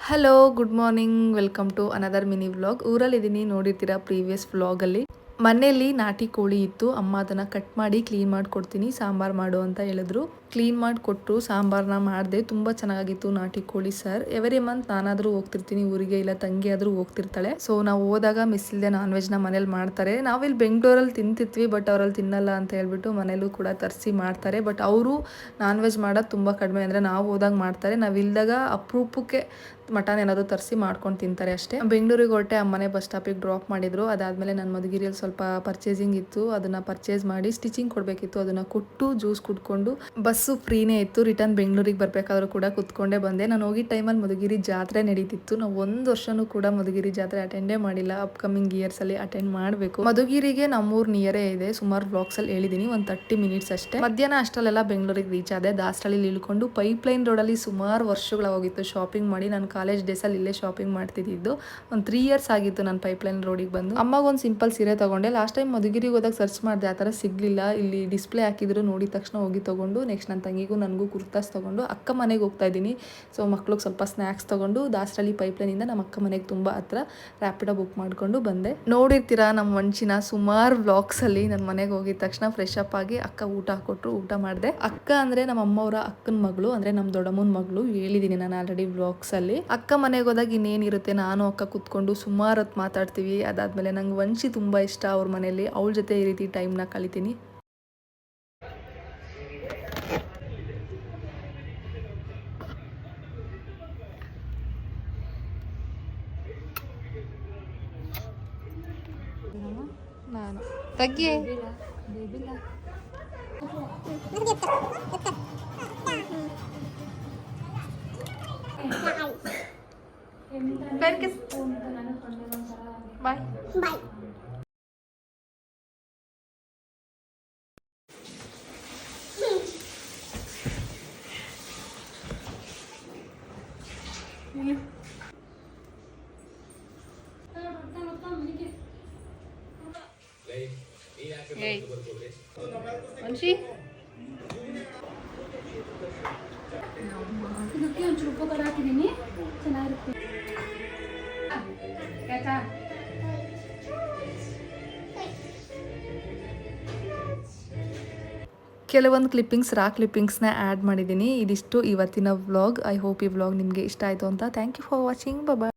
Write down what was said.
Hello good morning welcome to another mini vlog. ಊರಲ್ಲಿದ್ದೀನಿ, ನೋಡಿರ್ತೀರಾ previous ವ್ಲಾಗಲ್ಲಿ. ಮನೆಯಲ್ಲಿ ನಾಟಿ ಕೋಳಿ ಇತ್ತು. ಅಮ್ಮ ಅದನ್ನು ಕಟ್ ಮಾಡಿ ಕ್ಲೀನ್ ಮಾಡಿ ಕೊಡ್ತೀನಿ, ಸಾಂಬಾರು ಮಾಡು ಅಂತ ಹೇಳಿದ್ರು. ಕ್ಲೀನ್ ಮಾಡಿ ಕೊಟ್ಟರು, ಸಾಂಬಾರನ್ನ ಮಾಡಿದೆ. ತುಂಬ ಚೆನ್ನಾಗಿತ್ತು ನಾಟಿ ಕೋಳಿ ಸರ್. ಎವರಿ ಮಂತ್ ನಾನಾದರೂ ಹೋಗ್ತಿರ್ತೀನಿ ಊರಿಗೆ, ಇಲ್ಲ ತಂಗಿ ಆದರೂ ಹೋಗ್ತಿರ್ತಾಳೆ. ಸೊ ನಾವು ಹೋದಾಗ ಮಿಸ್ ಇಲ್ಲದೆ ನಾನ್ ವೆಜ್ನ ಮನೇಲಿ ಮಾಡ್ತಾರೆ. ನಾವಿಲ್ಲಿ ಬೆಂಗಳೂರಲ್ಲಿ ತಿಂತಿರ್ತೀವಿ, ಬಟ್ ಅವರಲ್ಲಿ ತಿನ್ನಲ್ಲ ಅಂತ ಹೇಳ್ಬಿಟ್ಟು ಮನೇಲೂ ಕೂಡ ತರಿಸಿ ಮಾಡ್ತಾರೆ. ಬಟ್ ಅವರು ನಾನ್ ವೆಜ್ ಮಾಡೋದು ತುಂಬ ಕಡಿಮೆ. ಅಂದರೆ ನಾವು ಹೋದಾಗ ಮಾಡ್ತಾರೆ, ನಾವು ಇಲ್ದಾಗ ಅಪರೂಪಕ್ಕೆ ಮಟನ್ ಏನಾದರೂ ತರಿಸಿ ಮಾಡ್ಕೊಂಡು ತಿಂತಾರೆ ಅಷ್ಟೇ. ಬೆಂಗಳೂರಿಗೆ ಹೊರಟೆ, ಅಮ್ಮನೆ ಬಸ್ ಸ್ಟಾಪಿಗೆ ಡ್ರಾಪ್ ಮಾಡಿದ್ರು. ಅದಾದಮೇಲೆ ನನ್ನ ಮಧುಗಿರಿಯಲ್ಲಿ ಸ್ವಲ್ಪ ಪರ್ಚೇಸಿಂಗ್ ಇತ್ತು, ಅದನ್ನು ಪರ್ಚೇಸ್ ಮಾಡಿ ಸ್ಟಿಚಿಂಗ್ ಕೊಡಬೇಕಿತ್ತು, ಅದನ್ನು ಕೊಟ್ಟು ಜ್ಯೂಸ್ ಕುಡ್ಕೊಂಡು ಬಸ್ಸು ಫ್ರೀನೇ ಇತ್ತು. ರಿಟರ್ನ್ ಬೆಂಗಳೂರಿಗೆ ಬರಬೇಕಾದ್ರೂ ಕೂಡ ಕುತ್ಕೊಂಡೇ ಬಂದೆ. ನಾನು ಹೋಗಿ ಟೈಮಲ್ಲಿ ಮಧುಗಿರಿ ಜಾತ್ರೆ ನಡೀತಿತ್ತು. ನಾವು ಒಂದು ವರ್ಷನೂ ಕೂಡ ಮಧುಗಿರಿ ಜಾತ್ರೆ ಅಟೆಂಡೇ ಮಾಡಿಲ್ಲ. ಅಪ್ಕಮಿಂಗ್ ಇಯರ್ಸಲ್ಲಿ ಅಟೆಂಡ್ ಮಾಡಬೇಕು. ಮಧುಗಿರಿಗೆ ನಮ್ಮೂರು ನಿಯರೇ ಇದೆ, ಸುಮಾರು ವ್ಲಾಗ್ಸಲ್ಲಿ ಹೇಳಿದ್ದೀನಿ, ಒಂದು 30 ಮಿನಿಟ್ಸ್ ಅಷ್ಟೇ. ಮಧ್ಯಾಹ್ನ ಅಷ್ಟರಲ್ಲೆಲ್ಲ ಬೆಂಗಳೂರಿಗೆ ರೀಚ್ ಆದೆ. ದಾಸರಳ್ಳಿಲಿ ಇಳ್ಕೊಂಡು ಪೈಪ್ಲೈನ್ ರೋಡಲ್ಲಿ ಸುಮಾರು ವರ್ಷಗಳಾಗೋಗಿತ್ತು ಶಾಪಿಂಗ್ ಮಾಡಿ. ನಾನು ಕಾಲೇಜ್ ಡೇಸಲ್ಲಿ ಇಲ್ಲೇ ಶಾಪಿಂಗ್ ಮಾಡ್ತಿದ್ದು. ಒಂದು 3 ಇಯರ್ಸ್ ಆಗಿತ್ತು ನಾನು ಪೈಪ್ಲೈನ್ ರೋಡಿಗೆ ಬಂದು. ಅಮ್ಮಗೆ ಒಂದು ಸಿಂಪಲ್ ಸೀರೆ ತೊಗೊಂಡೆ. ಲಾಸ್ಟ್ ಟೈಮ್ ಮಧುಗಿರಿಗೆ ಹೋದಾಗ ಸರ್ಚ್ ಮಾಡಿದೆ, ಆ ಥರ ಸಿಗಲಿಲ್ಲ. ಇಲ್ಲಿ ಡಿಸ್ಪ್ಲೇ ಹಾಕಿದ್ರು, ನೋಡಿದ ತಕ್ಷಣ ಹೋಗಿ ತೊಗೊಂಡು ನೆಕ್ಸ್ಟ್ ನನ್ನ ತಂಗಿಗೂ ನನಗೂ ಕುರ್ತಾಸ್ ತೊಗೊಂಡು ಅಕ್ಕ ಮನೆಗೆ ಹೋಗ್ತಾ ಇದ್ದೀನಿ. ಸೊ ಮಕ್ಳಿಗೆ ಸ್ವಲ್ಪ ಸ್ನ್ಯಾಕ್ಸ್ ತೊಗೊಂಡು ದಾಸರಳ್ಳಿ ಪೈಪ್ಲೈನಿಂದ ನಮ್ಮ ಅಕ್ಕ ಮನೆಗೆ ತುಂಬ ಹತ್ರ ರ್ಯಾಪಿಡೋ ಬುಕ್ ಮಾಡಿಕೊಂಡು ಬಂದೆ. ನೋಡಿರ್ತೀರಾ ನಮ್ಮ ವಂಚಿನ ಸುಮಾರು ವ್ಲಾಗ್ಸಲ್ಲಿ. ನನ್ನ ಮನೆಗೆ ಹೋಗಿದ ತಕ್ಷಣ ಫ್ರೆಶ್ ಅಪ್ ಆಗಿ ಅಕ್ಕ ಊಟ ಹಾಕೊಟ್ರು, ಊಟ ಮಾಡಿದೆ. ಅಕ್ಕ ಅಂದರೆ ನಮ್ಮ ಅಮ್ಮವರ ಅಕ್ಕನ ಮಗಳು, ಅಂದರೆ ನಮ್ಮ ದೊಡ್ಡಮ್ಮನ ಮಗಳು. ಹೇಳಿದ್ದೀನಿ ನಾನು ಆಲ್ರೆಡಿ ವ್ಲಾಗ್ಸಲ್ಲಿ. ಅಕ್ಕ ಮನೆಗೆ ಹೋದಾಗ ಇನ್ನೇನಿರುತ್ತೆ, ನಾನು ಅಕ್ಕ ಕೂತ್ಕೊಂಡು ಸುಮಾರು ಹೊತ್ತು ಮಾತಾಡ್ತೀವಿ. ಅದಾದಮೇಲೆ ನಂಗೆ ವಂಶಿ ತುಂಬ ಇಷ್ಟ ಅವ್ರ ಮನೇಲಿ, ಅವಳ ಜೊತೆ ಈ ರೀತಿ ಟೈಮ್ನ ಕಳಿತೀನಿ. ನಾನು ತಗ್ಗಿ ಬಾಯ್ ಬಾಯ್. ವಂಶಿ ಇದಕ್ಕೆ ಒಂಚೂರು ಉಪ್ಪು ಖಾರ ಹಾಕಿದ್ದೀನಿ, ಚೆನ್ನಾಗಿರುತ್ತೆ. ಕೆಲವೊಂದು ಕ್ಲಿಪ್ಪಿಂಗ್ಸ್ನ ಆ್ಯಡ್ ಮಾಡಿದ್ದೀನಿ. ಇದಿಷ್ಟು ಇವತ್ತಿನ ವ್ಲಾಗ್. ಐ ಹೋಪ್ ಈ ವ್ಲಾಗ್ ನಿಮಗೆ ಇಷ್ಟ ಆಯಿತು ಅಂತ. Thank you for watching. Bye.